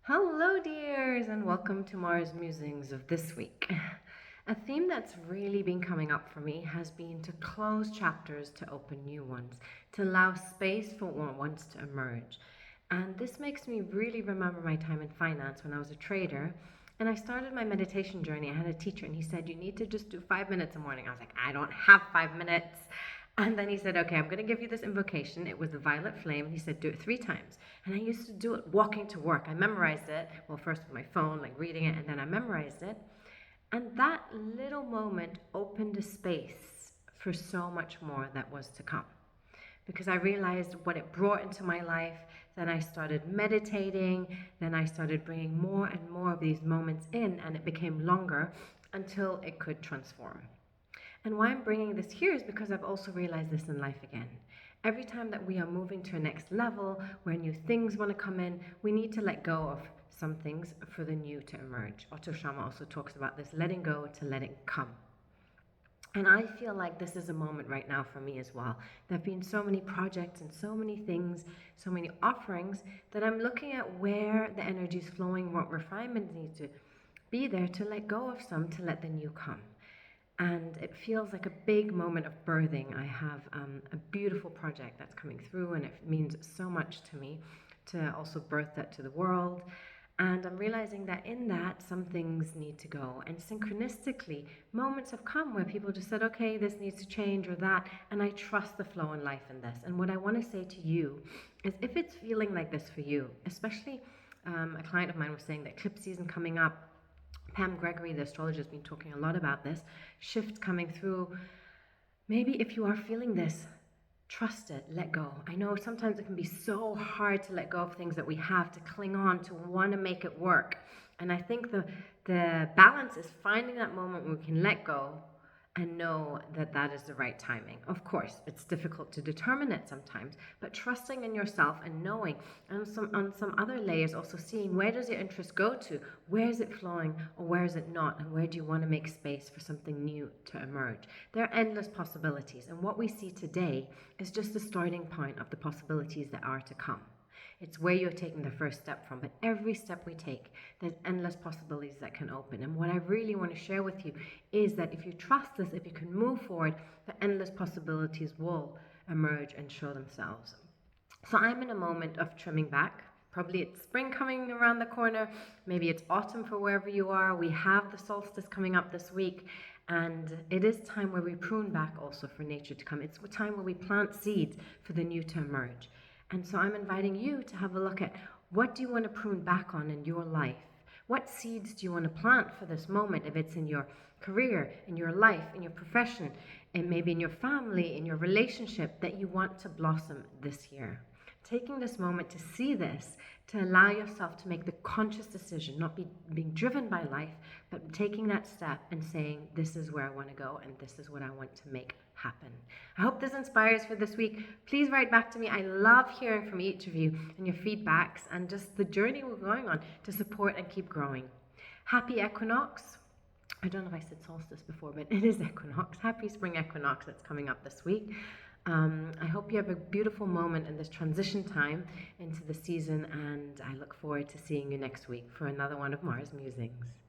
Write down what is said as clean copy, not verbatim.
Hello, dears, and welcome to Mars Musings of this week. A theme that's really been coming up for me has been to close chapters to open new ones, to allow space for what wants to emerge. And this makes me really remember my time in finance when I was a trader. And I started my meditation journey. I had a teacher, and he said, "You need to just do 5 minutes a morning." I was like, "I don't have 5 minutes." And then he said, "Okay, I'm going to give you this invocation." It was the violet flame. He said, "Do it 3 times." And I used to do it walking to work. I memorized it. Well, first with my phone, like reading it, and then I memorized it. And that little moment opened a space for so much more that was to come. Because I realized what it brought into my life. Then I started meditating. Then I started bringing more and more of these moments in, and it became longer until it could transform. And why I'm bringing this here is because I've also realized this in life again. Every time that we are moving to a next level, where new things want to come in, we need to let go of some things for the new to emerge. Otto Scharmer also talks about this, letting go to let it come. And I feel like this is a moment right now for me as well. There have been so many projects and so many things, so many offerings, that I'm looking at where the energy is flowing, what refinement needs to be there to let go of some, to let the new come. And it feels like a big moment of birthing. I have a beautiful project that's coming through, and it means so much to me to also birth that to the world. And I'm realizing that in that, some things need to go. And synchronistically, moments have come where people just said, "Okay, this needs to change or that." And I trust the flow in life in this. And what I want to say to you is, if it's feeling like this for you, especially a client of mine was saying that eclipse season coming up, Pam Gregory, the astrologer, has been talking a lot about this. Shifts coming through. Maybe if you are feeling this, trust it, let go. I know sometimes it can be so hard to let go of things that we have, to cling on, to want to make it work. And I think the balance is finding that moment where we can let go and know that that is the right timing. Of course, it's difficult to determine it sometimes, but trusting in yourself and knowing, and on some other layers, also seeing where does your interest go to, where is it flowing or where is it not, and where do you want to make space for something new to emerge. There are endless possibilities, and what we see today is just the starting point of the possibilities that are to come. It's where you're taking the first step from. But every step we take, there's endless possibilities that can open. And what I really want to share with you is that if you trust this, if you can move forward, the endless possibilities will emerge and show themselves. So I'm in a moment of trimming back. Probably it's spring coming around the corner. Maybe it's autumn for wherever you are. We have the solstice coming up this week. And it is time where we prune back also for nature to come. It's a time where we plant seeds for the new to emerge. And so I'm inviting you to have a look at, what do you want to prune back on in your life? What seeds do you want to plant for this moment? If it's in your career, in your life, in your profession, and maybe in your family, in your relationship, that you want to blossom this year. Taking this moment to see this, to allow yourself to make the conscious decision, not being driven by life, but taking that step and saying, "This is where I want to go, and this is what I want to make happen." I hope this inspires for this week. Please write back to me. I love hearing from each of you and your feedbacks and just the journey we're going on to support and keep growing. Happy equinox. I don't know if I said solstice before, but it is equinox. Happy spring equinox that's coming up this week. I hope you have a beautiful moment in this transition time into the season, and I look forward to seeing you next week for another one of Mars Musings.